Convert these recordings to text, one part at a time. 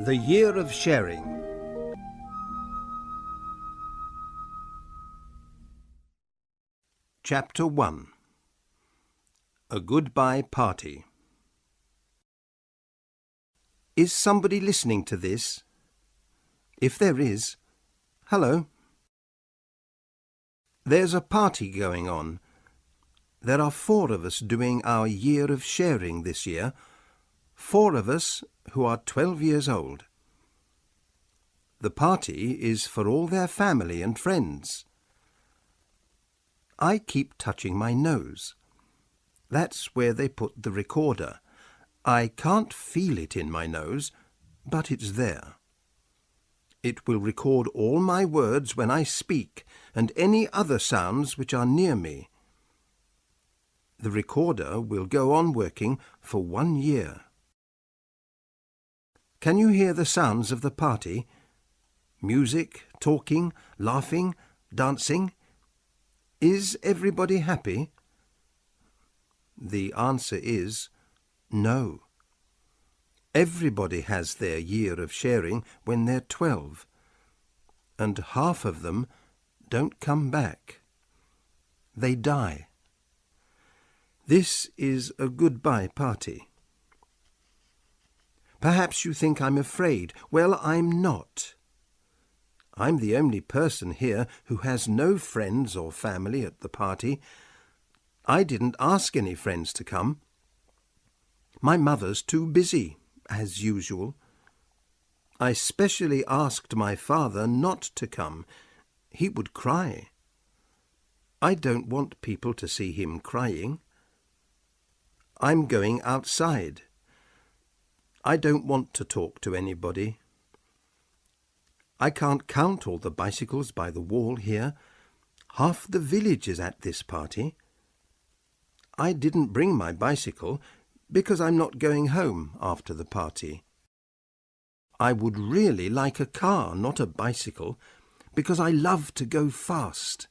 The Year of Sharing. Chapter 1. A Goodbye Party. Is somebody listening to this? If there is, hello. There's a party going on. There are 4 of us doing our Year of Sharing this year, 4 of us who are 12 years old. The party is for all their family and friends. I keep touching my nose. That's where they put the recorder. I can't feel it in my nose, but it's there. It will record all my words when I speak and any other sounds which are near me. The recorder will go on working for 1 year. Can you hear the sounds of the party? Music, talking, laughing, dancing. Is everybody happy? The answer is no. Everybody has their year of sharing when they're 12, and half of them don't come back. They die. This is a goodbye party. Perhaps you think I'm afraid. Well, I'm not. I'm the only person here who has no friends or family at the party. I didn't ask any friends to come. My mother's too busy, as usual. I specially asked my father not to come. He would cry. I don't want people to see him crying. I'm going outside. I don't want to talk to anybody. I can't count all the bicycles by the wall here. Half the village is at this party. I didn't bring my bicycle because I'm not going home after the party. I would really like a car, not a bicycle, because I love to go fast.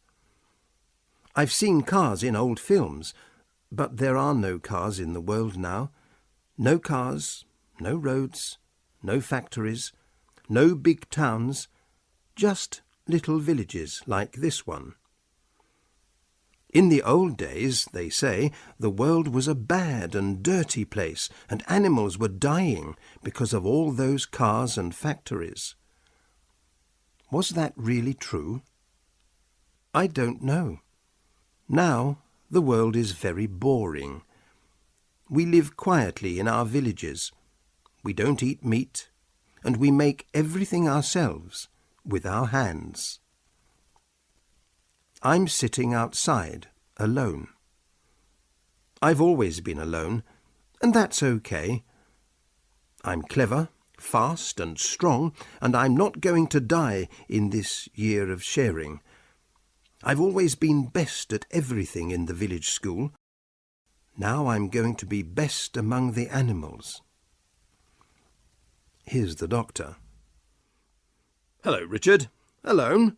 I've seen cars in old films, but there are no cars in the world now. No cars, no roads, no factories, no big towns, just little villages like this one. In the old days, they say, the world was a bad and dirty place, and animals were dying because of all those cars and factories. Was that really true? I don't know. Now the world is very boring. We live quietly in our villages. We don't eat meat, and we make everything ourselves with our hands. I'm sitting outside, alone. I've always been alone, and that's okay. I'm clever, fast and strong, and I'm not going to die in this year of sharing. I've always been best at everything in the village school. Now I'm going to be best among the animals. Here's the doctor. Hello, Richard. Alone?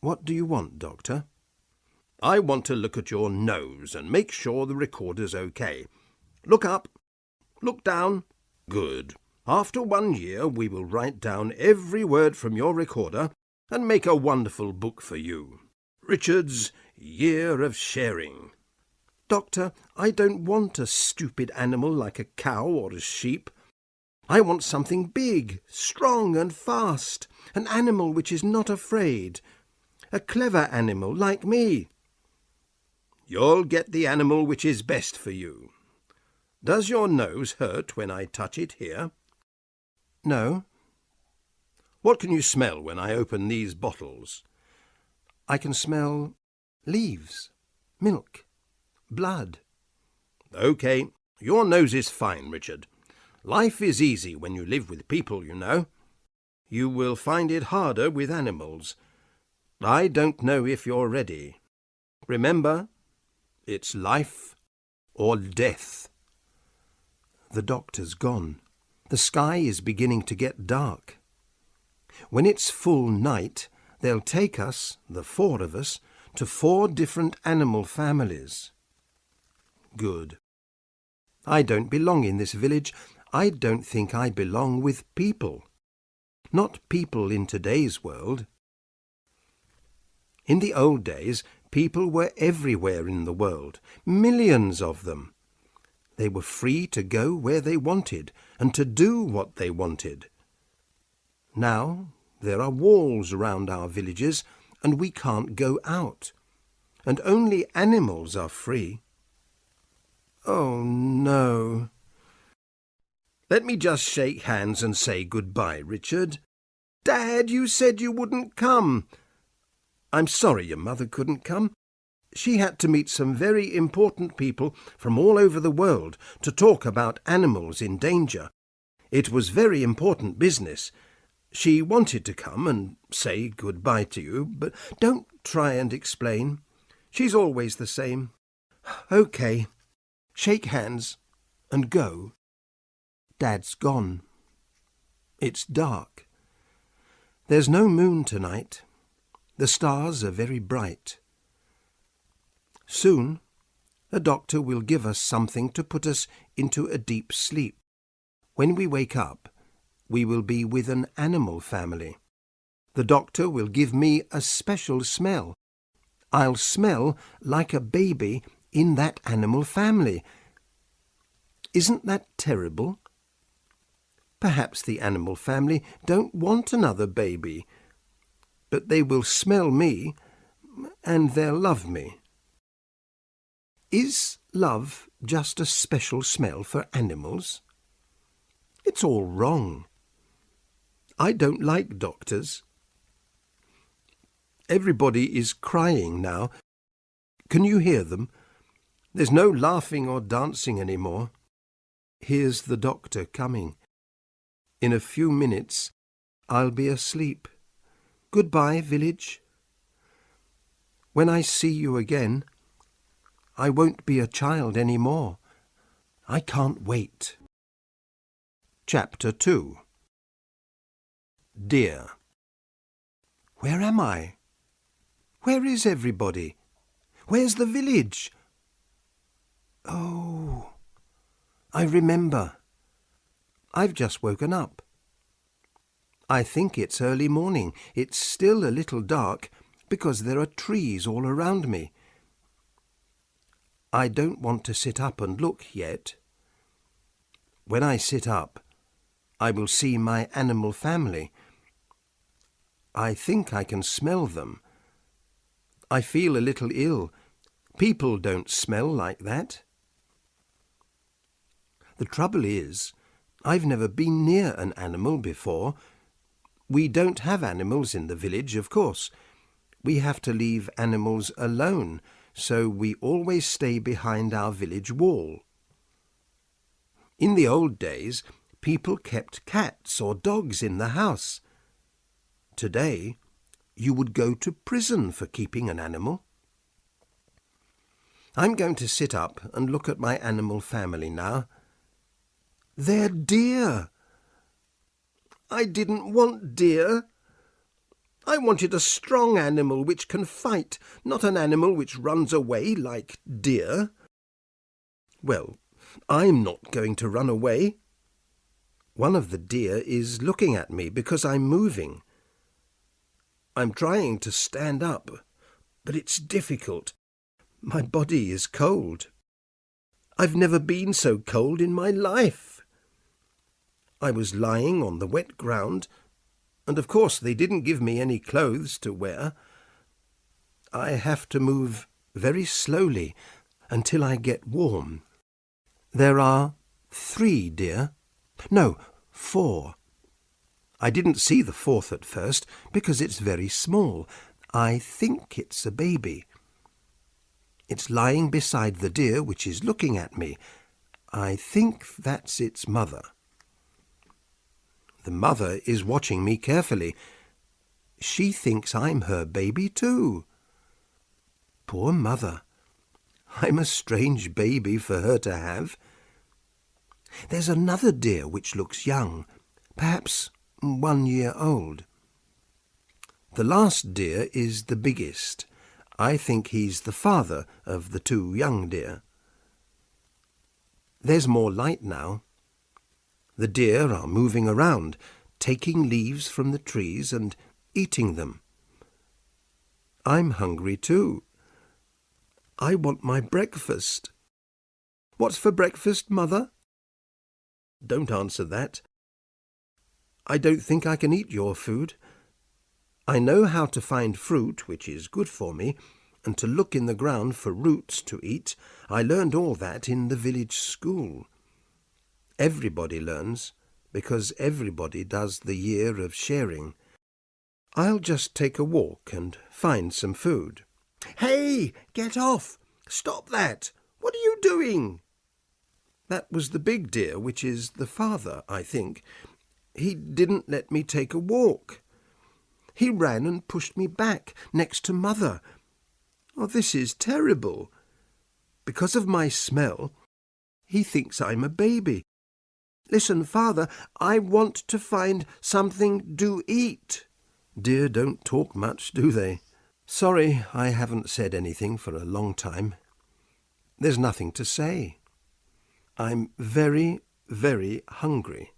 What do you want, Doctor? I want to look at your nose and make sure the recorder's okay. Look up. Look down. Good. After 1 year, we will write down every word from your recorder and make a wonderful book for you. Richard's Year of Sharing. Doctor, I don't want a stupid animal like a cow or a sheep. I want something big, strong and fast, an animal which is not afraid. A clever animal like me. You'll get the animal which is best for you. Does your nose hurt when I touch it here? No. What can you smell when I open these bottles? I can smell leaves, milk, blood. OK, your nose is fine, Richard. Life is easy when you live with people, you know. You will find it harder with animals. I don't know if you're ready. Remember, it's life or death. The doctor's gone. The sky is beginning to get dark. When it's full night, they'll take us, the 4 of us, to 4 different animal families. Good. I don't belong in this village. I don't think I belong with people. Not people in today's world. In the old days, people were everywhere in the world, millions of them. They were free to go where they wanted and to do what they wanted. Now there are walls around our villages and we can't go out, and only animals are free. Oh, no. Let me just shake hands and say goodbye, Richard. Dad, you said you wouldn't come. I'm sorry your mother couldn't come. She had to meet some very important people from all over the world to talk about animals in danger. It was very important business. She wanted to come and say goodbye to you, but don't try and explain. She's always the same. OK, shake hands and go. Dad's gone. It's dark. There's no moon tonight. The stars are very bright. Soon, a doctor will give us something to put us into a deep sleep. When we wake up, we will be with an animal family. The doctor will give me a special smell. I'll smell like a baby in that animal family. Isn't that terrible? Perhaps the animal family don't want another baby, but they will smell me and they'll love me. Is love just a special smell for animals? It's all wrong. I don't like doctors. Everybody is crying now. Can you hear them? There's no laughing or dancing any more. Here's the doctor coming. In a few minutes, I'll be asleep. Goodbye, village. When I see you again, I won't be a child any more. I can't wait. Chapter 2. Dear. Where am I? Where is everybody? Where's the village? Oh, I remember. I've just woken up. I think it's early morning. It's still a little dark because there are trees all around me. I don't want to sit up and look yet. When I sit up, I will see my animal family. I think I can smell them. I feel a little ill. People don't smell like that. The trouble is, I've never been near an animal before. We don't have animals in the village, of course. We have to leave animals alone, so we always stay behind our village wall. In the old days, people kept cats or dogs in the house. Today, you would go to prison for keeping an animal. I'm going to sit up and look at my animal family now. They're deer. I didn't want deer. I wanted a strong animal which can fight, not an animal which runs away like deer. Well, I'm not going to run away. One of the deer is looking at me because I'm moving. I'm trying to stand up, but it's difficult. My body is cold. I've never been so cold in my life. I was lying on the wet ground, and of course they didn't give me any clothes to wear. I have to move very slowly until I get warm. There are 3 deer. No, 4. I didn't see the 4th at first because it's very small. I think it's a baby. It's lying beside the deer which is looking at me. I think that's its mother. The mother is watching me carefully. She thinks I'm her baby too. Poor mother. I'm a strange baby for her to have. There's another deer which looks young, perhaps 1 year old. The last deer is the biggest. I think he's the father of the 2 young deer. There's more light now. The deer are moving around, taking leaves from the trees and eating them. I'm hungry too. I want my breakfast. What's for breakfast, Mother? Don't answer that. I don't think I can eat your food. I know how to find fruit, which is good for me, and to look in the ground for roots to eat. I learned all that in the village school. Everybody learns, because everybody does the year of sharing. I'll just take a walk and find some food. Hey, get off! Stop that! What are you doing? That was the big deer, which is the father, I think. He didn't let me take a walk. He ran and pushed me back next to Mother. Oh, this is terrible. Because of my smell, he thinks I'm a baby. Listen, Father, I want to find something to eat. Deer don't talk much, do they? Sorry, I haven't said anything for a long time. There's nothing to say. I'm very, very hungry.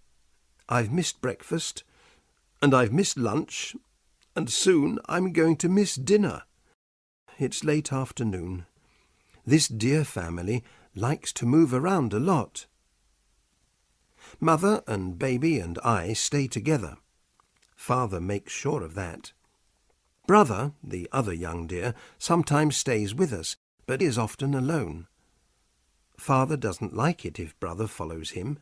I've missed breakfast, and I've missed lunch, and soon I'm going to miss dinner. It's late afternoon. This deer family likes to move around a lot. Mother and Baby and I stay together. Father makes sure of that. Brother, the other young deer, sometimes stays with us, but is often alone. Father doesn't like it if Brother follows him.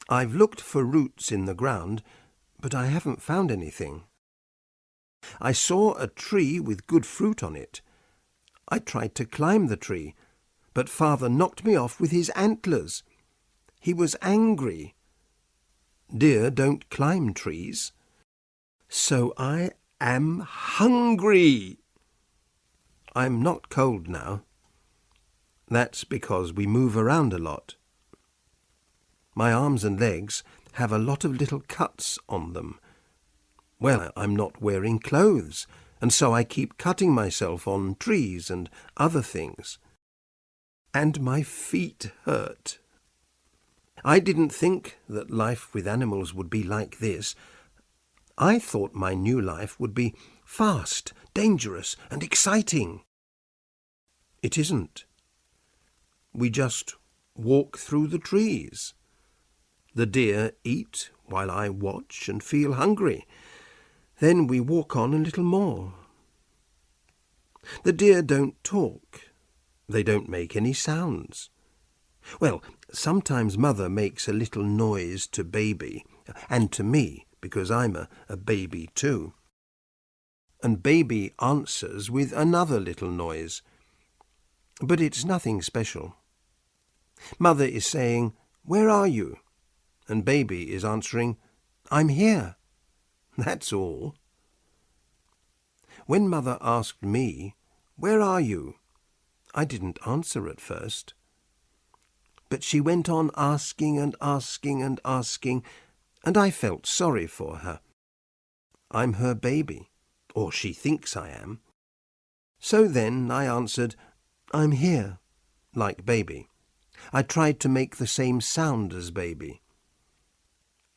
I've looked for roots in the ground, but I haven't found anything. I saw a tree with good fruit on it. I tried to climb the tree, but Father knocked me off with his antlers. He was angry. Deer don't climb trees. So I am hungry. I'm not cold now. That's because we move around a lot. My arms and legs have a lot of little cuts on them. Well, I'm not wearing clothes, and so I keep cutting myself on trees and other things. And my feet hurt. I didn't think that life with animals would be like this. I thought my new life would be fast, dangerous, and exciting. It isn't. We just walk through the trees. The deer eat while I watch and feel hungry. Then we walk on a little more. The deer don't talk. They don't make any sounds. Well, sometimes Mother makes a little noise to Baby, and to me, because I'm a baby too. And Baby answers with another little noise. But it's nothing special. Mother is saying, "Where are you?" And Baby is answering, "I'm here." That's all. When Mother asked me, "Where are you?" I didn't answer at first. But she went on asking and asking and asking, and I felt sorry for her. I'm her baby, or she thinks I am. So then I answered, "I'm here," like Baby. I tried to make the same sound as Baby.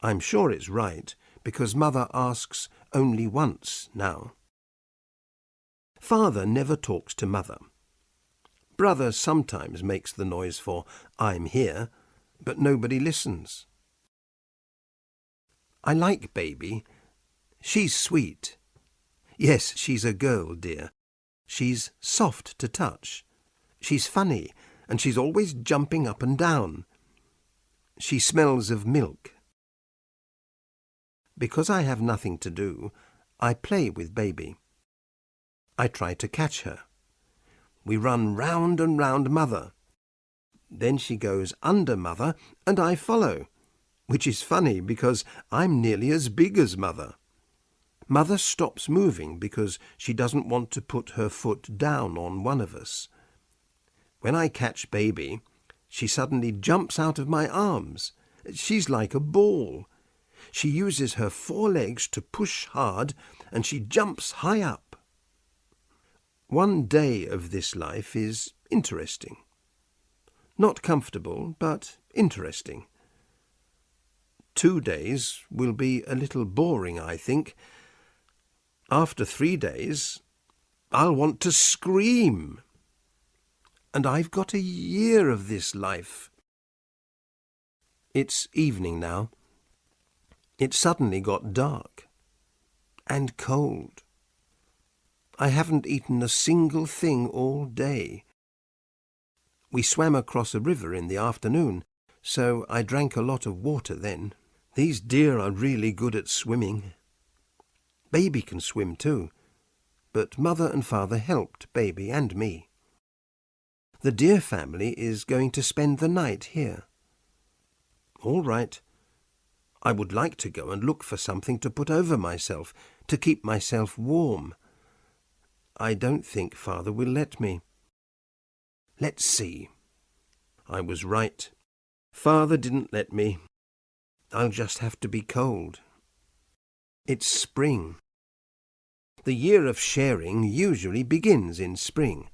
I'm sure it's right, because Mother asks only once now. Father never talks to Mother. Brother sometimes makes the noise for "I'm here," but nobody listens. I like Baby. She's sweet. Yes, she's a girl, dear. She's soft to touch. She's funny, and she's always jumping up and down. She smells of milk. Because I have nothing to do, I play with Baby. I try to catch her. We run round and round Mother. Then she goes under Mother, and I follow, which is funny because I'm nearly as big as Mother. Mother stops moving because she doesn't want to put her foot down on one of us. When I catch Baby, she suddenly jumps out of my arms. She's like a ball. She uses her 4 legs to push hard, and she jumps high up. One day of this life is interesting. Not comfortable, but interesting. 2 days will be a little boring, I think. After 3 days, I'll want to scream. And I've got a year of this life. It's evening now. It suddenly got dark and cold. I haven't eaten a single thing all day. We swam across a river in the afternoon, so I drank a lot of water then. These deer are really good at swimming. Baby can swim too, but Mother and Father helped Baby and me. The deer family is going to spend the night here. All right. I would like to go and look for something to put over myself, to keep myself warm. I don't think Father will let me. Let's see. I was right. Father didn't let me. I'll just have to be cold. It's spring. The year of sharing usually begins in spring.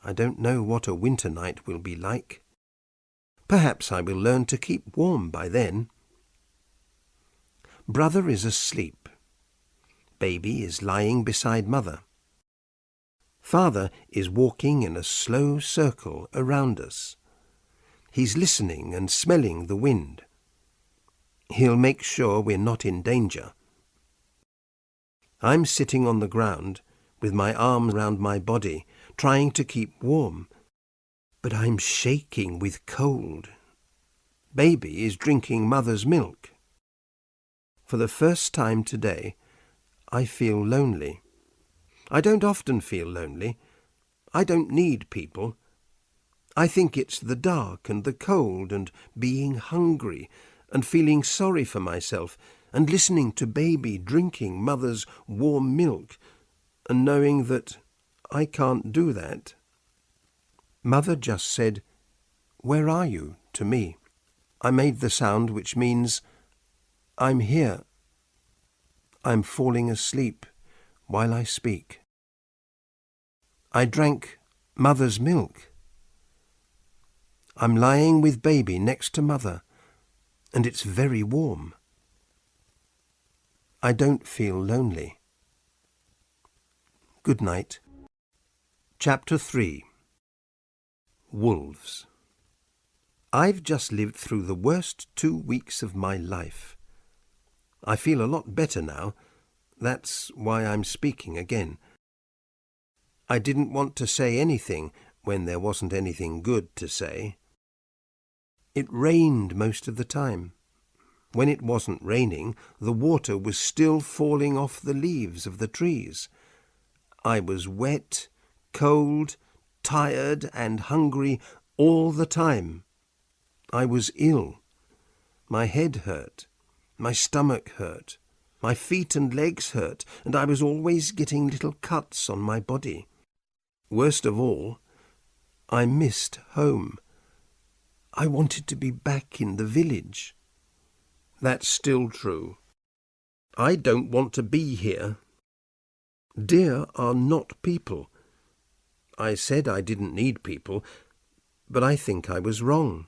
I don't know what a winter night will be like. Perhaps I will learn to keep warm by then. Brother is asleep. Baby is lying beside Mother. Father is walking in a slow circle around us. He's listening and smelling the wind. He'll make sure we're not in danger. I'm sitting on the ground with my arms round my body, trying to keep warm. But I'm shaking with cold. Baby is drinking Mother's milk. For the first time today, I feel lonely. I don't often feel lonely. I don't need people. I think it's the dark and the cold and being hungry and feeling sorry for myself and listening to Baby drinking Mother's warm milk and knowing that I can't do that. Mother just said, "Where are you?" to me. I made the sound which means, "I'm here. I'm falling asleep while I speak." I drank Mother's milk. I'm lying with Baby next to Mother, and it's very warm. I don't feel lonely. Good night. Chapter 3. Wolves. I've just lived through the worst 2 weeks of my life. I feel a lot better now. That's why I'm speaking again. I didn't want to say anything when there wasn't anything good to say. It rained most of the time. When it wasn't raining, the water was still falling off the leaves of the trees. I was wet, cold, tired and hungry all the time. I was ill. My head hurt. My stomach hurt. My feet and legs hurt, and I was always getting little cuts on my body. Worst of all, I missed home. I wanted to be back in the village. That's still true. I don't want to be here. Deer are not people. I said I didn't need people, but I think I was wrong.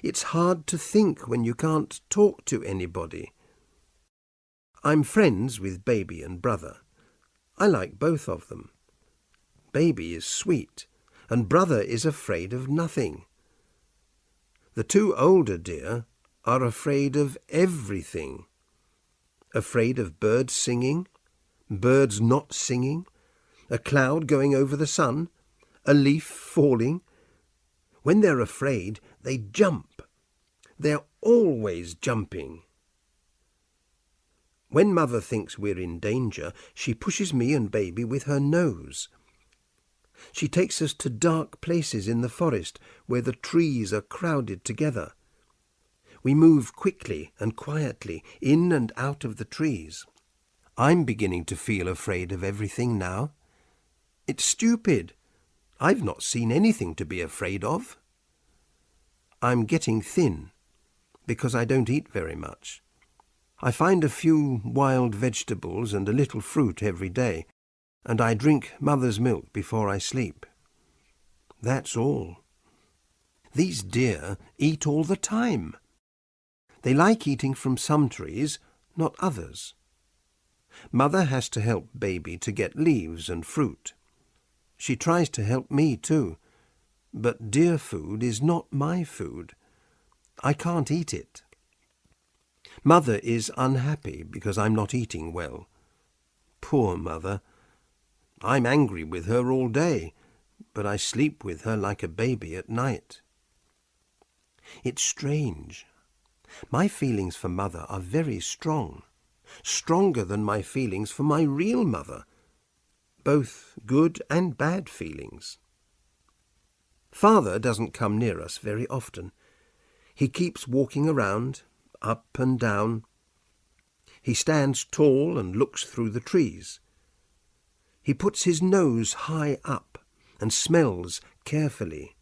It's hard to think when you can't talk to anybody. I'm friends with Baby and Brother. I like both of them. Baby is sweet, and Brother is afraid of nothing. The 2 older deer are afraid of everything. Afraid of birds singing, birds not singing, a cloud going over the sun, a leaf falling. When they're afraid, they jump. They're always jumping. When Mother thinks we're in danger, she pushes me and Baby with her nose. She takes us to dark places in the forest where the trees are crowded together. We move quickly and quietly in and out of the trees. I'm beginning to feel afraid of everything now. It's stupid. I've not seen anything to be afraid of. I'm getting thin because I don't eat very much. I find a few wild vegetables and a little fruit every day, and I drink Mother's milk before I sleep. That's all. These deer eat all the time. They like eating from some trees, not others. Mother has to help baby to get leaves and fruit. She tries to help me too, but deer food is not my food. I can't eat it. Mother is unhappy because I'm not eating well. Poor mother. I'm angry with her all day, but I sleep with her like a baby at night. It's strange. My feelings for mother are very strong, stronger than my feelings for my real mother, both good and bad feelings. Father doesn't come near us very often. He keeps walking around, up and down. He stands tall and looks through the trees. He puts his nose high up and smells carefully.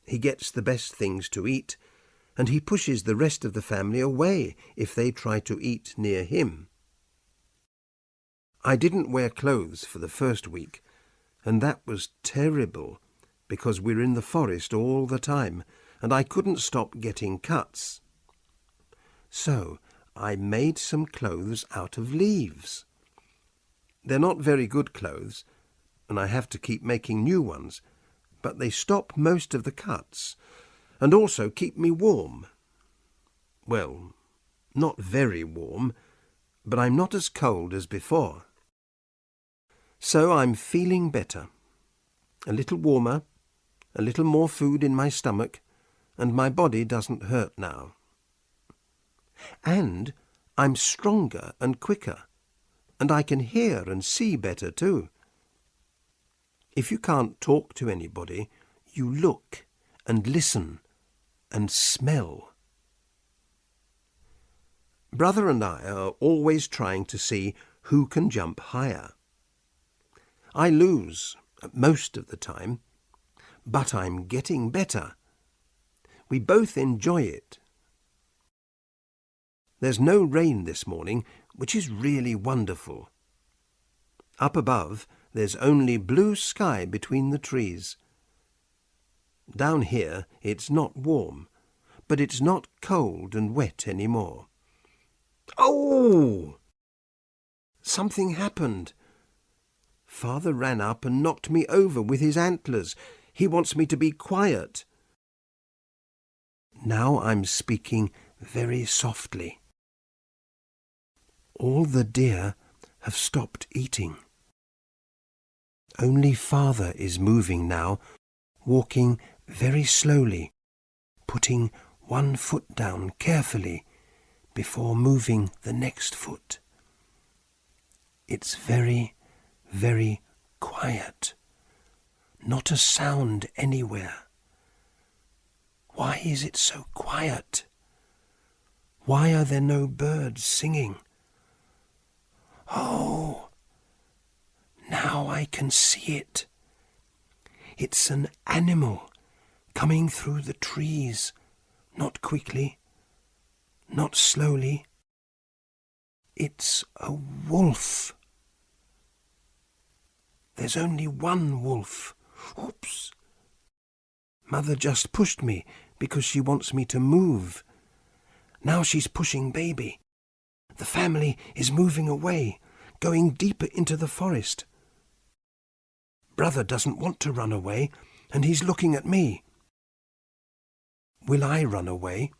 He gets the best things to eat, and he pushes the rest of the family away if they try to eat near him. I didn't wear clothes for the first week, and that was terrible, because we're in the forest all the time, and I couldn't stop getting cuts. So I made some clothes out of leaves. They're not very good clothes, and I have to keep making new ones, but they stop most of the cuts, and also keep me warm. Well, not very warm, but I'm not as cold as before. So I'm feeling better, a little warmer, a little more food in my stomach, and my body doesn't hurt now. And I'm stronger and quicker, and I can hear and see better too. If you can't talk to anybody, you look and listen and smell. Brother and I are always trying to see who can jump higher. I lose most of the time, but I'm getting better. We both enjoy it. There's no rain this morning, which is really wonderful. Up above, there's only blue sky between the trees. Down here, it's not warm, but it's not cold and wet anymore. Oh! Something happened. Father ran up and knocked me over with his antlers. He wants me to be quiet. Now I'm speaking very softly. All the deer have stopped eating. Only Father is moving now, walking very slowly, putting one foot down carefully before moving the next foot. It's very, very quiet. Not a sound anywhere. Why is it so quiet? Why are there no birds singing? Oh, now I can see it. It's an animal coming through the trees, not quickly, not slowly. It's a wolf. There's only one wolf. Oops. Mother just pushed me because she wants me to move. Now she's pushing baby. The family is moving away, going deeper into the forest. Brother doesn't want to run away, and he's looking at me. Will I run away?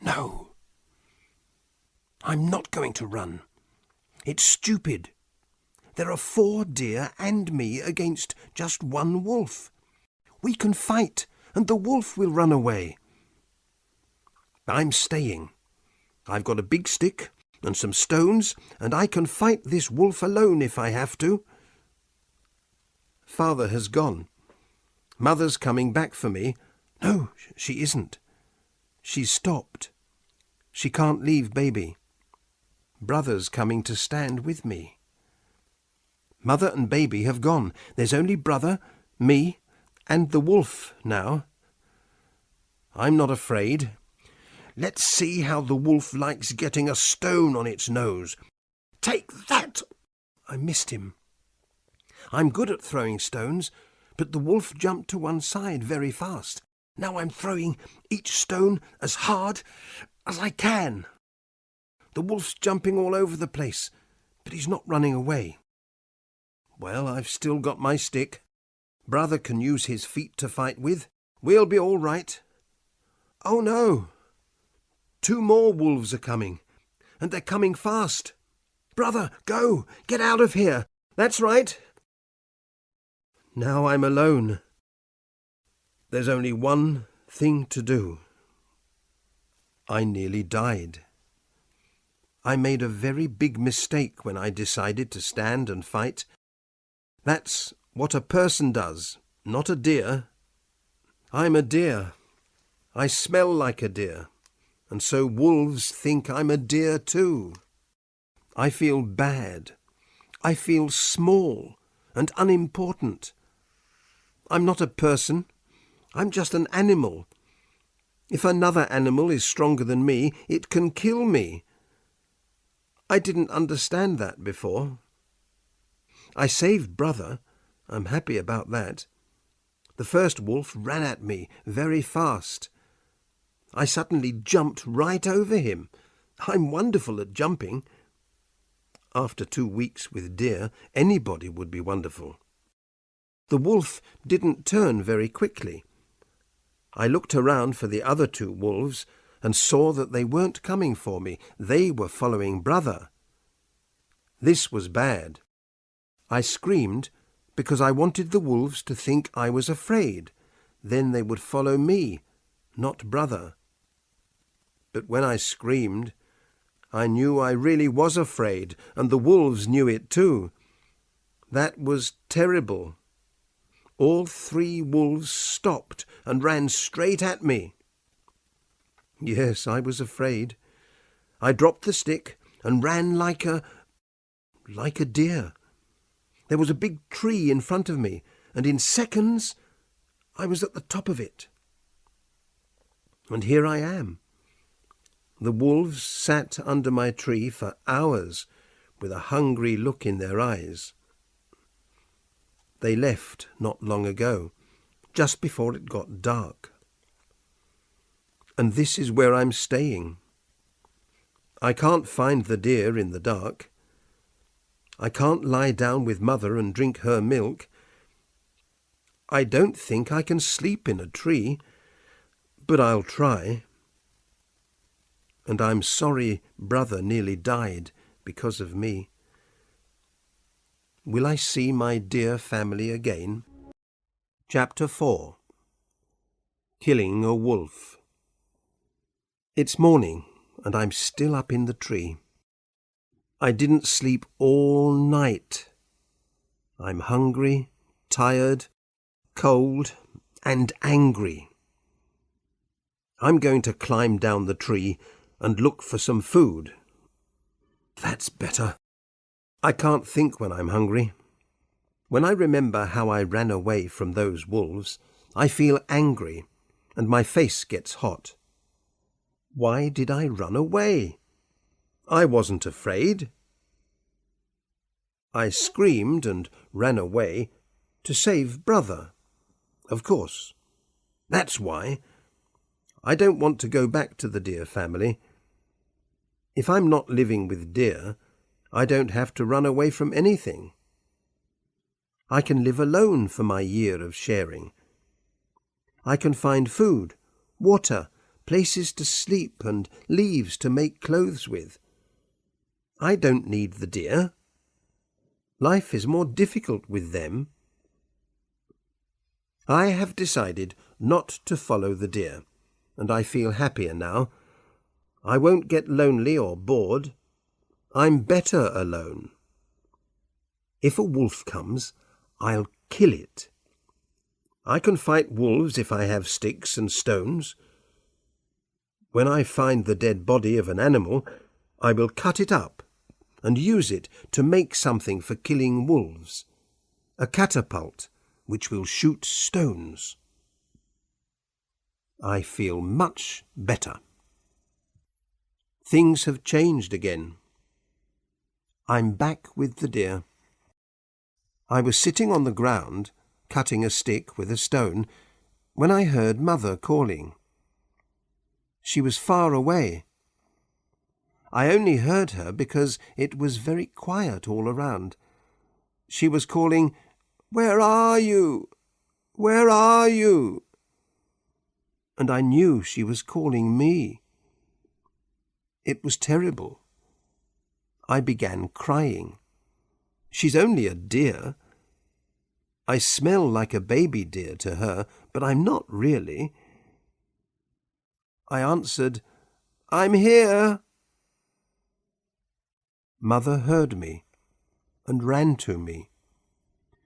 No. I'm not going to run. It's stupid. There are 4 deer and me against just one wolf. We can fight, and the wolf will run away. I'm staying. I've got a big stick and some stones, and I can fight this wolf alone if I have to. Father has gone. Mother's coming back for me. No, she isn't. She's stopped. She can't leave baby. Brother's coming to stand with me. Mother and baby have gone. There's only brother, me, and the wolf now. I'm not afraid. Let's see how the wolf likes getting a stone on its nose. Take that! I missed him. I'm good at throwing stones, but the wolf jumped to one side very fast, Now I'm throwing each stone as hard as I can. The wolf's jumping all over the place, but he's not running away. Well, I've still got my stick. Brother can use his feet to fight with. We'll be all right. Oh no! 2 more wolves are coming, and they're coming fast. Brother, go! Get out of here! That's right! Now I'm alone. There's only one thing to do. I nearly died. I made a very big mistake when I decided to stand and fight. That's what a person does, not a deer. I'm a deer. I smell like a deer, and so wolves think I'm a deer too. I feel bad. I feel small and unimportant. I'm not a person. I'm just an animal. If another animal is stronger than me, it can kill me. I didn't understand that before. I saved Brother. I'm happy about that. The first wolf ran at me very fast. I suddenly jumped right over him. I'm wonderful at jumping. After 2 weeks with deer, anybody would be wonderful. The wolf didn't turn very quickly. I looked around for the other 2 wolves and saw that they weren't coming for me. They were following Brother. This was bad. I screamed because I wanted the wolves to think I was afraid. Then they would follow me, not Brother. But when I screamed, I knew I really was afraid, and the wolves knew it too. That was terrible. All 3 wolves stopped and ran straight at me. Yes, I was afraid. I dropped the stick and ran like a deer. There was a big tree in front of me, and in seconds I was at the top of it. And here I am. The wolves sat under my tree for hours with a hungry look in their eyes. They left not long ago, just before it got dark. And this is where I'm staying. I can't find the deer in the dark. I can't lie down with Mother and drink her milk. I don't think I can sleep in a tree, but I'll try. And I'm sorry Brother nearly died because of me. Will I see my dear family again? Chapter 4. Killing a Wolf. It's morning, and I'm still up in the tree. I didn't sleep all night. I'm hungry, tired, cold, and angry. I'm going to climb down the tree and look for some food. That's better. I can't think when I'm hungry. When I remember how I ran away from those wolves, I feel angry, and my face gets hot. Why did I run away? I wasn't afraid. I screamed and ran away to save Brother. Of course. That's why. I don't want to go back to the deer family. If I'm not living with deer, I don't have to run away from anything. I can live alone for my year of sharing. I can find food, water, places to sleep, and leaves to make clothes with. I don't need the deer. Life is more difficult with them. I have decided not to follow the deer, and I feel happier now. I won't get lonely or bored. I'm better alone. If a wolf comes, I'll kill it. I can fight wolves if I have sticks and stones. When I find the dead body of an animal, I will cut it up and use it to make something for killing wolves, a catapult which will shoot stones. I feel much better. Things have changed again. I'm back with the deer. I was sitting on the ground, cutting a stick with a stone, when I heard Mother calling. She was far away. I only heard her because it was very quiet all around. She was calling, "Where are you? Where are you?" And I knew she was calling me. It was terrible. I began crying. She's only a deer. I smell like a baby deer to her, but I'm not really. I answered, "I'm here." Mother heard me and ran to me.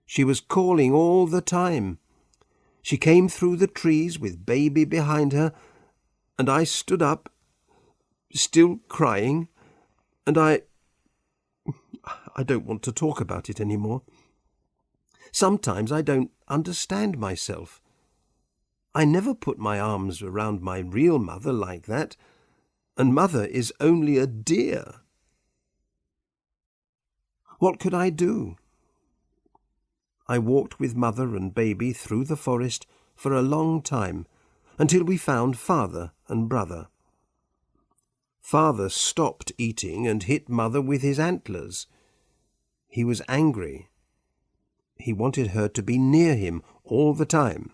She was calling all the time. She came through the trees with baby behind her, and I stood up, still crying, and I don't want to talk about it anymore. Sometimes I don't understand myself. I never put my arms around my real mother like that, and Mother is only a deer. What could I do? I walked with Mother and baby through the forest for a long time, until we found Father and Brother. Father stopped eating and hit Mother with his antlers. He was angry. He wanted her to be near him all the time.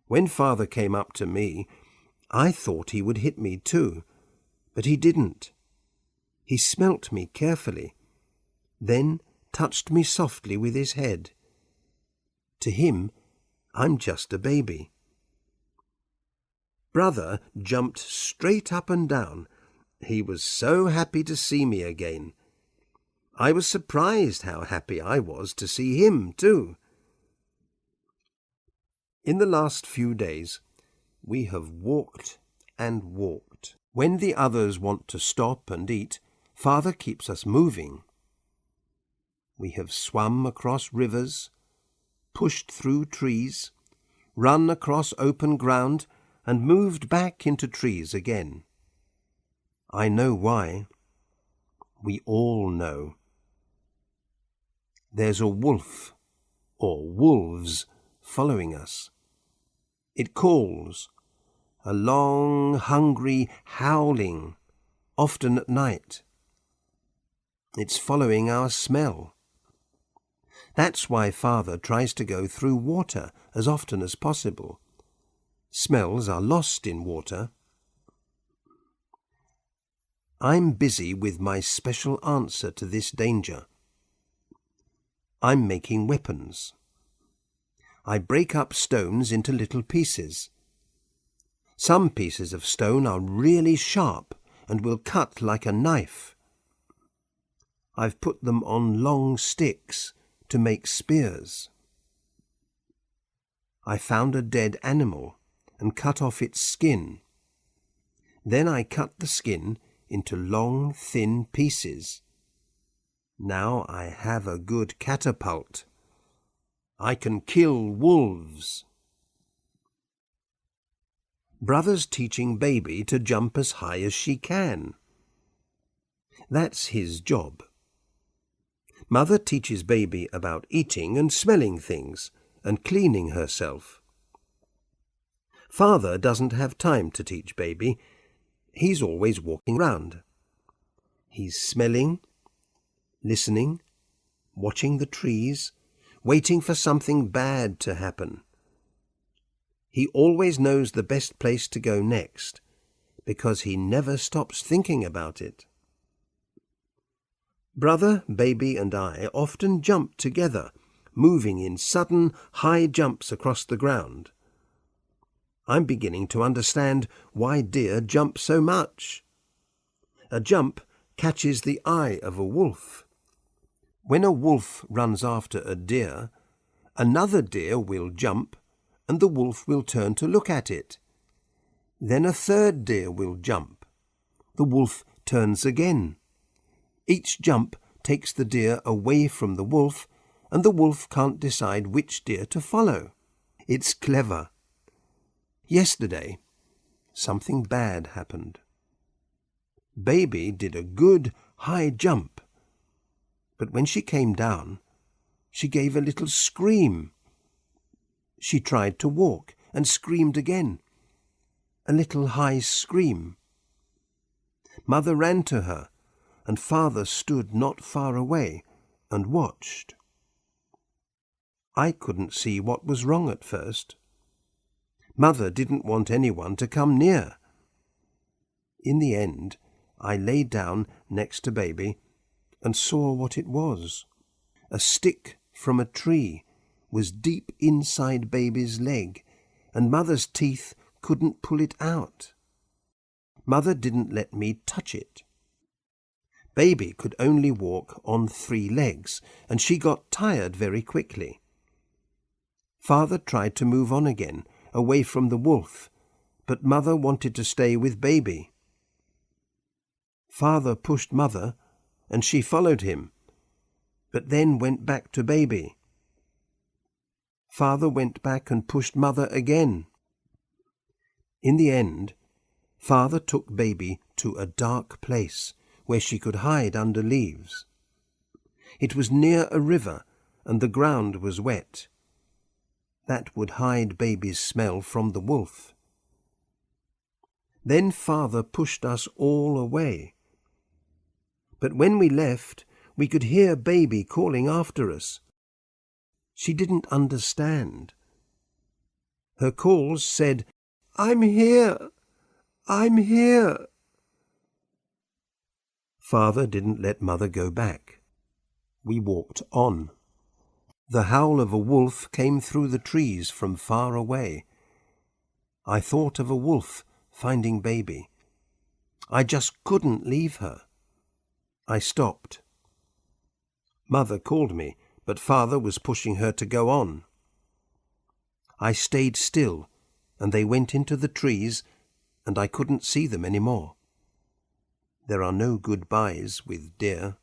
When Father came up to me, I thought he would hit me too, but he didn't. He smelt me carefully, then touched me softly with his head. To him, I'm just a baby. Brother jumped straight up and down. He was so happy to see me again. I was surprised how happy I was to see him too. In the last few days, we have walked and walked. When the others want to stop and eat, Father keeps us moving. We have swum across rivers, pushed through trees, run across open ground, and moved back into trees again. I know why. We all know. There's a wolf, or wolves, following us. It calls, a long, hungry howling, often at night. It's following our smell. That's why Father tries to go through water as often as possible. Smells are lost in water. I'm busy with my special answer to this danger. I'm making weapons. I break up stones into little pieces. Some pieces of stone are really sharp and will cut like a knife. I've put them on long sticks to make spears. I found a dead animal and cut off its skin. Then I cut the skin into long, thin pieces. Now I have a good catapult. I can kill wolves. Brother's teaching baby to jump as high as she can. That's his job. Mother teaches baby about eating and smelling things and cleaning herself. Father doesn't have time to teach baby. He's always walking round. He's smelling, listening, watching the trees, waiting for something bad to happen. He always knows the best place to go next, because he never stops thinking about it. Brother, baby, and I often jump together, moving in sudden, high jumps across the ground. I'm beginning to understand why deer jump so much. A jump catches the eye of a wolf. When a wolf runs after a deer, another deer will jump, and the wolf will turn to look at it. Then a third deer will jump. The wolf turns again. Each jump takes the deer away from the wolf, and the wolf can't decide which deer to follow. It's clever. Yesterday, something bad happened. Baby did a good high jump, but when she came down, she gave a little scream. She tried to walk and screamed again. A little high scream. Mother ran to her, and Father stood not far away and watched. I couldn't see what was wrong at first. Mother didn't want anyone to come near. In the end, I lay down next to Baby and saw what it was. A stick from a tree was deep inside Baby's leg, and Mother's teeth couldn't pull it out. Mother didn't let me touch it. Baby could only walk on 3 legs, and she got tired very quickly. Father tried to move on again, away from the wolf, but Mother wanted to stay with Baby. Father pushed Mother, and she followed him, but then went back to Baby. Father went back and pushed Mother again. In the end, Father took Baby to a dark place where she could hide under leaves. It was near a river, and the ground was wet. That would hide Baby's smell from the wolf. Then Father pushed us all away. But when we left, we could hear Baby calling after us. She didn't understand. Her calls said, "I'm here! I'm here!" Father didn't let Mother go back. We walked on. The howl of a wolf came through the trees from far away. I thought of a wolf finding Baby. I just couldn't leave her. I stopped. Mother called me, but Father was pushing her to go on. I stayed still, and they went into the trees, and I couldn't see them any more. There are no goodbyes with deer.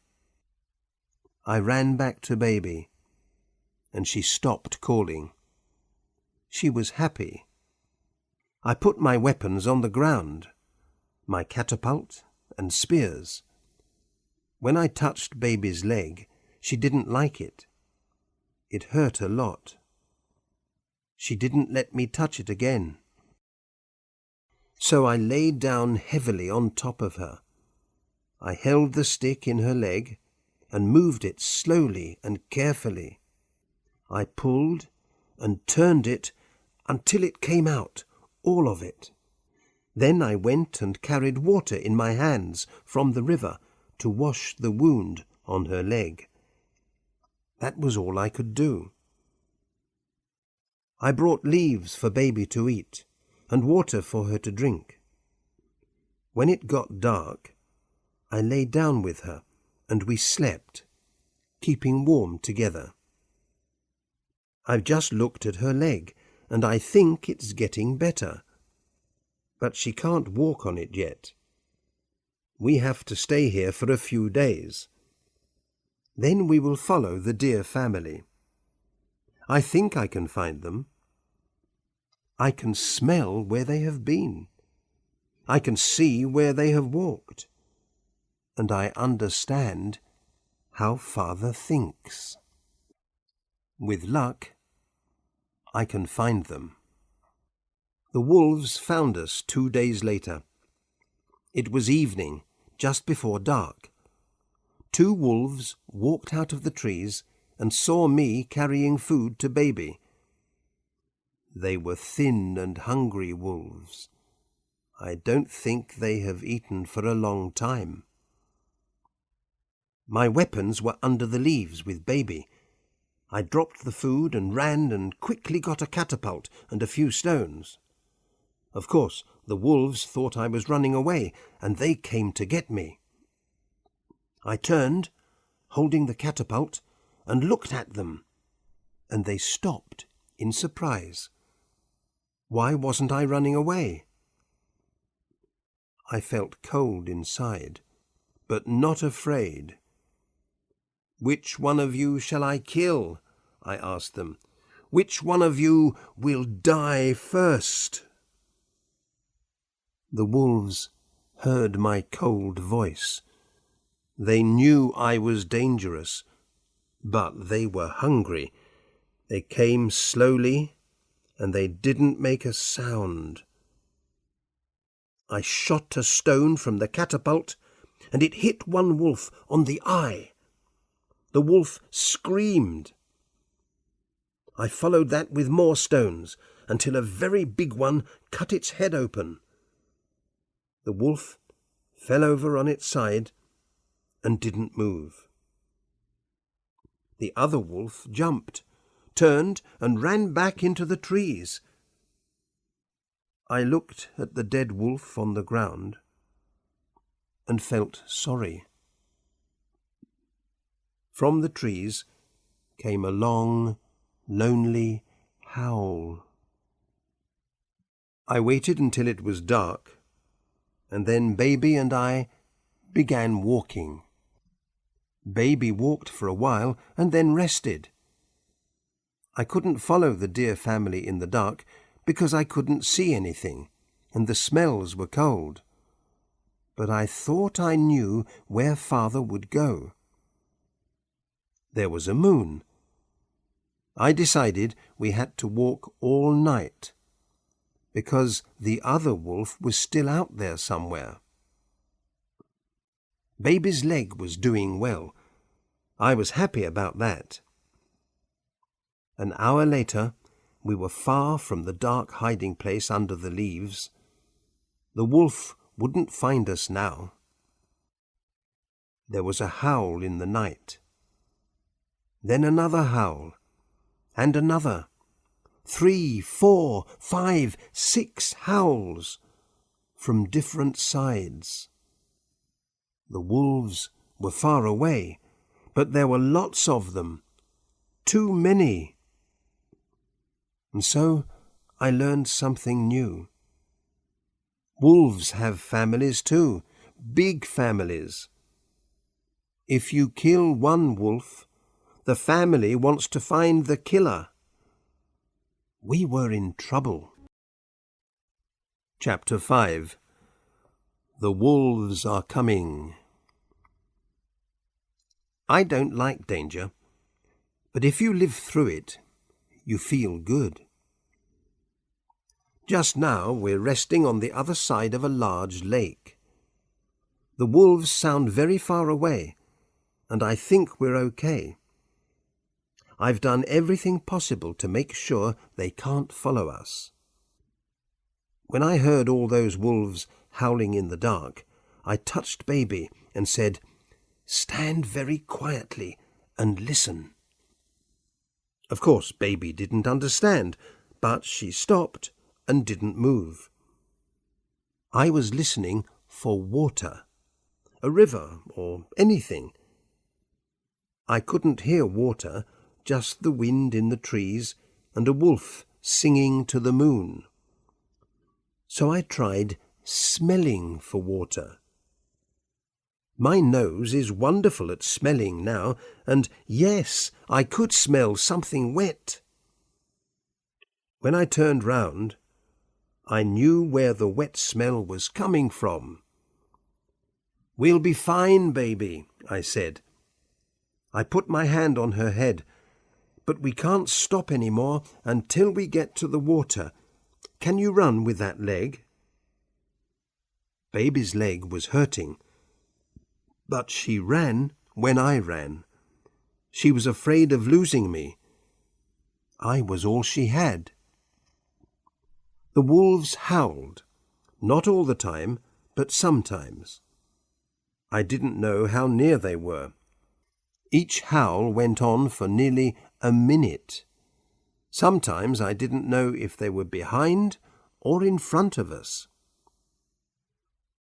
I ran back to Baby, and she stopped calling. She was happy. I put my weapons on the ground, my catapult and spears. When I touched Baby's leg, she didn't like it. It hurt a lot. She didn't let me touch it again. So I lay down heavily on top of her. I held the stick in her leg and moved it slowly and carefully. I pulled and turned it until it came out, all of it. Then I went and carried water in my hands from the river to wash the wound on her leg. That was all I could do. I brought leaves for Baby to eat and water for her to drink. When it got dark, I lay down with her and we slept, keeping warm together. I've just looked at her leg and I think it's getting better. But she can't walk on it yet. We have to stay here for a few days. Then we will follow the deer family. I think I can find them. I can smell where they have been. I can see where they have walked. And I understand how Father thinks. With luck, I can find them. The wolves found us 2 days later. It was evening, just before dark. 2 wolves walked out of the trees and saw me carrying food to Baby. They were thin and hungry wolves. I don't think they have eaten for a long time. My weapons were under the leaves with Baby. I dropped the food and ran and quickly got a catapult and a few stones. Of course, the wolves thought I was running away, and they came to get me. I turned, holding the catapult, and looked at them, and they stopped in surprise. Why wasn't I running away? I felt cold inside, but not afraid. "Which one of you shall I kill?" I asked them. "Which one of you will die first?" The wolves heard my cold voice. They knew I was dangerous, but they were hungry. They came slowly and they didn't make a sound. I shot a stone from the catapult, and it hit one wolf on the eye. The wolf screamed. I followed that with more stones, until a very big one cut its head open. The wolf fell over on its side and didn't move. The other wolf jumped, turned, and ran back into the trees. I looked at the dead wolf on the ground and felt sorry. From the trees came a long, lonely howl. I waited until it was dark, and then Baby and I began walking. Baby walked for a while and then rested. I couldn't follow the dear family in the dark because I couldn't see anything, and the smells were cold. But I thought I knew where Father would go. There was a moon. I decided we had to walk all night, because the other wolf was still out there somewhere. Baby's leg was doing well. I was happy about that. An hour later, we were far from the dark hiding place under the leaves. The wolf wouldn't find us now. There was a howl in the night. Then another howl, and another. 3, 4, 5, 6 howls from different sides. The wolves were far away, but there were lots of them, too many. And so I learned something new. Wolves have families too, big families. If you kill one wolf, the family wants to find the killer. We were in trouble. Chapter 5. The Wolves Are Coming. I don't like danger, but if you live through it, you feel good. Just now we're resting on the other side of a large lake. The wolves sound very far away, and I think we're okay. I've done everything possible to make sure they can't follow us. When I heard all those wolves howling in the dark, I touched Baby and said, "Stand very quietly and listen." Of course, Baby didn't understand, but she stopped and didn't move. I was listening for water, a river or anything. I couldn't hear water, just the wind in the trees and a wolf singing to the moon. So I tried smelling for water. My nose is wonderful at smelling now, and yes, I could smell something wet. When I turned round, I knew where the wet smell was coming from. "We'll be fine, Baby," I said. I put my hand on her head. "But we can't stop any more until we get to the water. Can you run with that leg?" Baby's leg was hurting, but she ran when I ran. She was afraid of losing me. I was all she had. The wolves howled, not all the time, but sometimes. I didn't know how near they were. Each howl went on for nearly a minute. Sometimes I didn't know if they were behind or in front of us.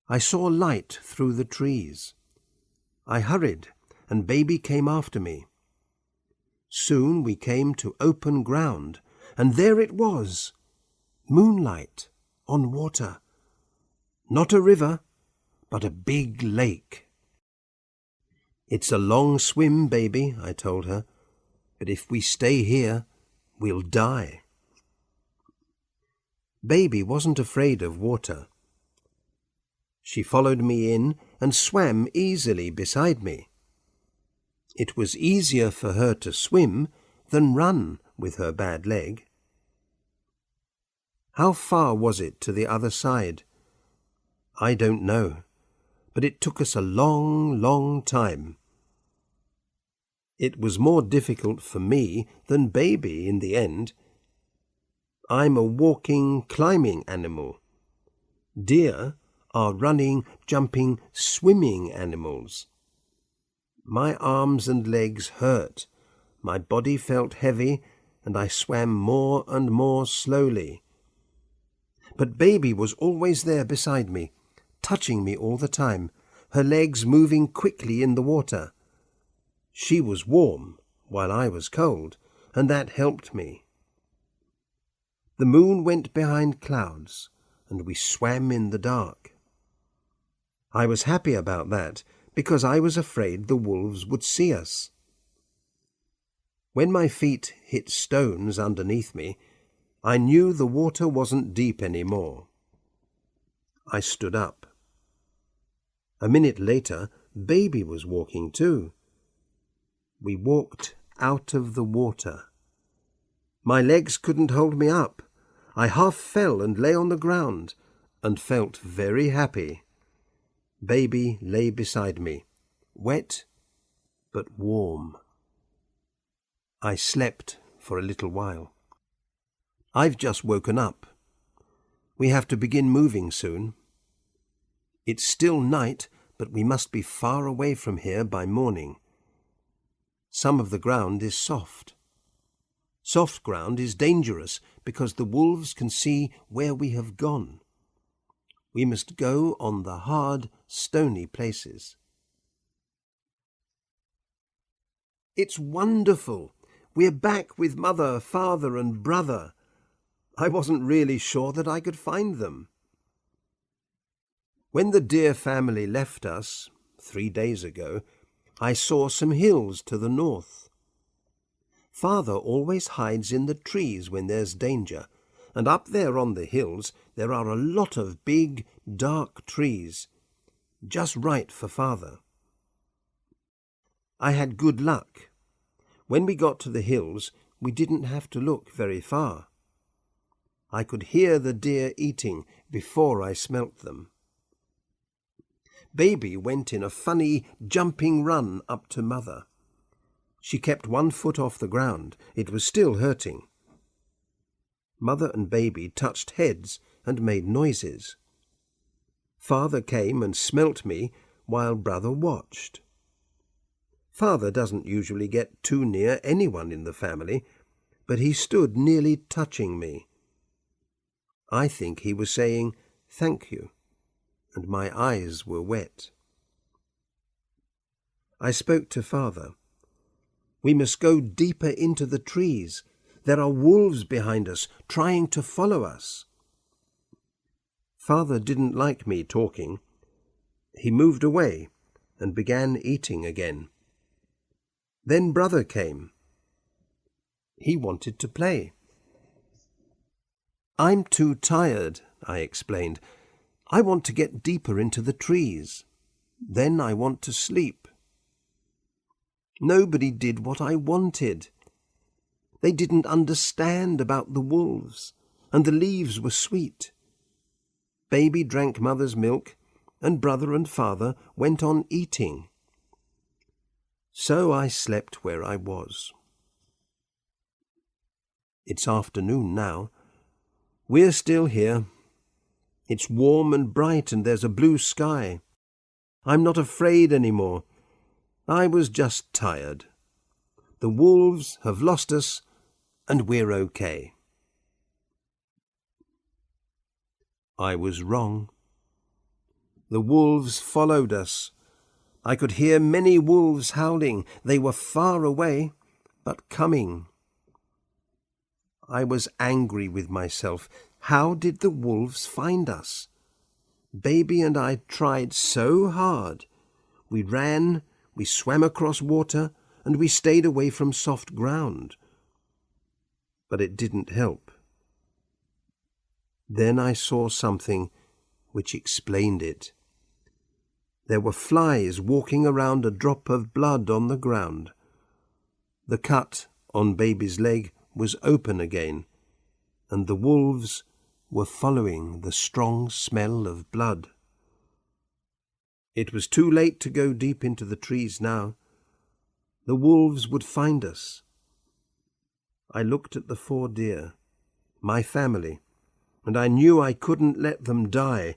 I saw light through the trees. I hurried, and Baby came after me. Soon we came to open ground, and there it was, moonlight on water. Not a river, but a big lake. "It's a long swim, Baby," I told her, "but if we stay here, we'll die." Baby wasn't afraid of water. She followed me in and swam easily beside me. It was easier for her to swim than run with her bad leg. How far was it to the other side? I don't know, but it took us a long, long time. It was more difficult for me than Baby in the end. I'm a walking, climbing animal. Deer are running, jumping, swimming animals. My arms and legs hurt. My body felt heavy, and I swam more and more slowly. But Baby was always there beside me, touching me all the time, her legs moving quickly in the water. She was warm while I was cold, and that helped me. The moon went behind clouds, and we swam in the dark. I was happy about that, because I was afraid the wolves would see us. When my feet hit stones underneath me, I knew the water wasn't deep anymore. I stood up. A minute later, Baby was walking too. We walked out of the water. My legs couldn't hold me up. I half fell and lay on the ground, and felt very happy. Baby lay beside me, wet but warm. I slept for a little while. I've just woken up. We have to begin moving soon. It's still night, but we must be far away from here by morning. Some of the ground is soft. Soft ground is dangerous because the wolves can see where we have gone. We must go on the hard, stony places. It's wonderful. We're back with Mother, Father and Brother. I wasn't really sure that I could find them. When the deer family left us 3 days ago, I saw some hills to the north. Father always hides in the trees when there's danger, and up there on the hills there are a lot of big, dark trees, just right for Father. I had good luck. When we got to the hills, we didn't have to look very far. I could hear the deer eating before I smelt them. Baby went in a funny, jumping run up to Mother. She kept 1 foot off the ground. It was still hurting. Mother and Baby touched heads and made noises. Father came and smelt me while Brother watched. Father doesn't usually get too near anyone in the family, but he stood nearly touching me. I think he was saying, "Thank you," and my eyes were wet. I spoke to Father. We must go deeper into the trees. There are wolves behind us, trying to follow us. Father didn't like me talking. He moved away and began eating again. Then Brother came. He wanted to play. "I'm too tired," I explained. "I want to get deeper into the trees. Then I want to sleep." Nobody did what I wanted. They didn't understand about the wolves, and the leaves were sweet. Baby drank Mother's milk, and Brother and Father went on eating. So I slept where I was. It's afternoon now. We're still here. It's warm and bright, and there's a blue sky. I'm not afraid anymore. I was just tired. The wolves have lost us, and we're okay. I was wrong. The wolves followed us. I could hear many wolves howling. They were far away, but coming. I was angry with myself. How did the wolves find us? Baby and I tried so hard. We ran, we swam across water, and we stayed away from soft ground. But it didn't help. Then I saw something which explained it. There were flies walking around a drop of blood on the ground. The cut on Baby's leg was open again, and the wolves were following the strong smell of blood. It was too late to go deep into the trees now. The wolves would find us. I looked at the 4 deer, my family, and I knew I couldn't let them die.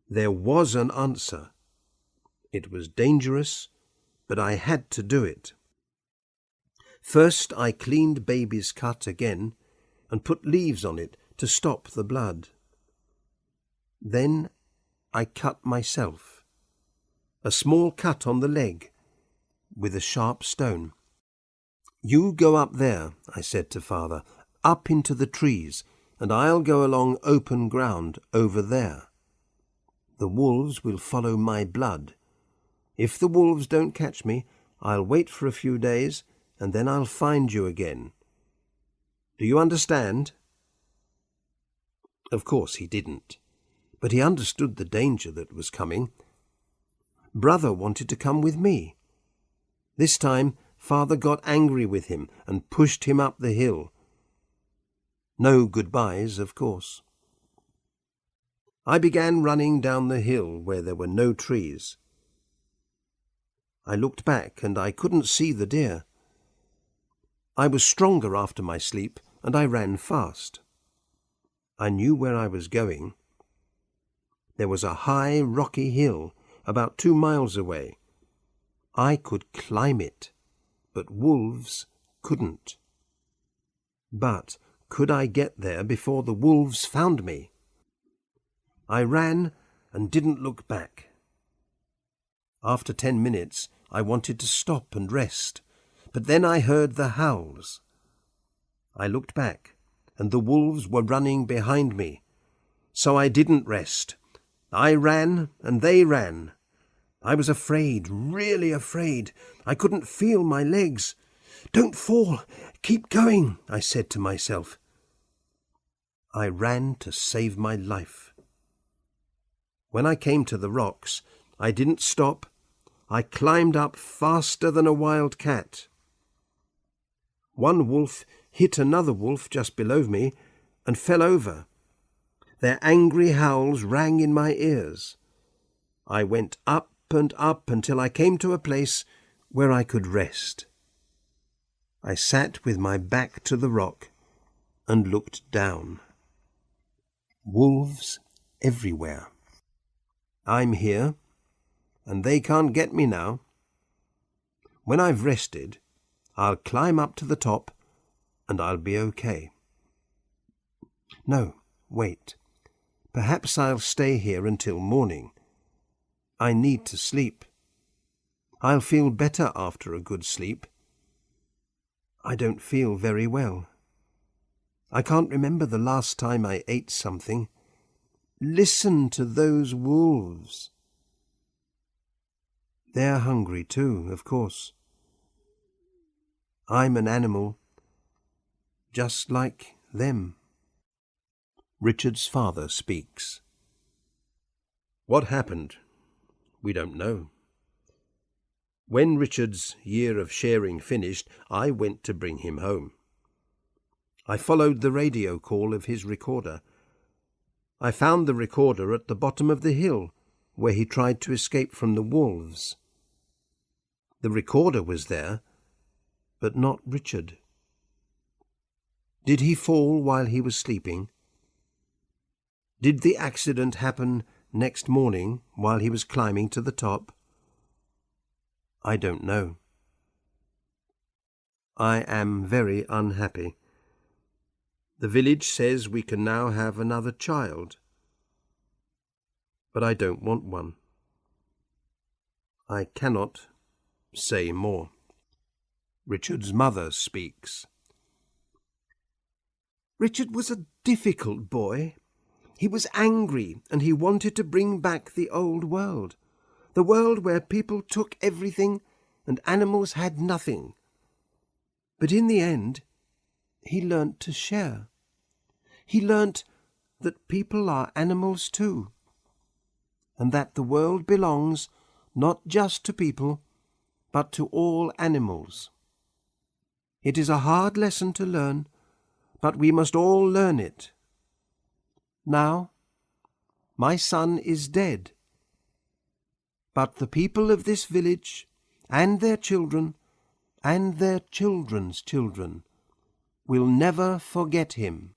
There was an answer. It was dangerous, but I had to do it. First I cleaned baby's cut again and put leaves on it to stop the blood. Then I cut myself, a small cut on the leg, with a sharp stone. "You go up there," I said to Father, "up into the trees, and I'll go along open ground over there. The wolves will follow my blood. If the wolves don't catch me, I'll wait for a few days, and then I'll find you again. Do you understand?" Of course he didn't, but he understood the danger that was coming. Brother wanted to come with me. This time Father got angry with him and pushed him up the hill. No goodbyes, of course. I began running down the hill where there were no trees. I looked back and I couldn't see the deer. I was stronger after my sleep and I ran fast. I knew where I was going. There was a high, rocky hill about 2 miles away. I could climb it, but wolves couldn't. But could I get there before the wolves found me? I ran and didn't look back. After 10 minutes, I wanted to stop and rest, but then I heard the howls. I looked back, and the wolves were running behind me. So I didn't rest. I ran, and they ran. I was afraid, really afraid. I couldn't feel my legs. "Don't fall! Keep going!" I said to myself. I ran to save my life. When I came to the rocks, I didn't stop. I climbed up faster than a wild cat. One wolf hit another wolf just below me and fell over. Their angry howls rang in my ears. I went up and up until I came to a place where I could rest. I sat with my back to the rock and looked down. Wolves everywhere. I'm here, and they can't get me now. When I've rested, I'll climb up to the top, and I'll be okay. No, wait. Perhaps I'll stay here until morning. I need to sleep. I'll feel better after a good sleep. I don't feel very well. I can't remember the last time I ate something. Listen to those wolves. They're hungry too, of course. I'm an animal, just like them. Richard's father speaks. What happened? We don't know. When Richard's year of sharing finished, I went to bring him home. I followed the radio call of his recorder. I found the recorder at the bottom of the hill, where he tried to escape from the wolves. The recorder was there, but not Richard. Did he fall while he was sleeping? Did the accident happen next morning while he was climbing to the top? I don't know. I am very unhappy. The village says we can now have another child, but I don't want one. I cannot say more. Richard's mother speaks. Richard was a difficult boy. He was angry and he wanted to bring back the old world, the world where people took everything and animals had nothing. But in the end, he learnt to share. He learnt that people are animals too, and that the world belongs not just to people, but to all animals. It is a hard lesson to learn, but we must all learn it. Now, my son is dead. But the people of this village, and their children, and their children's children, will never forget him.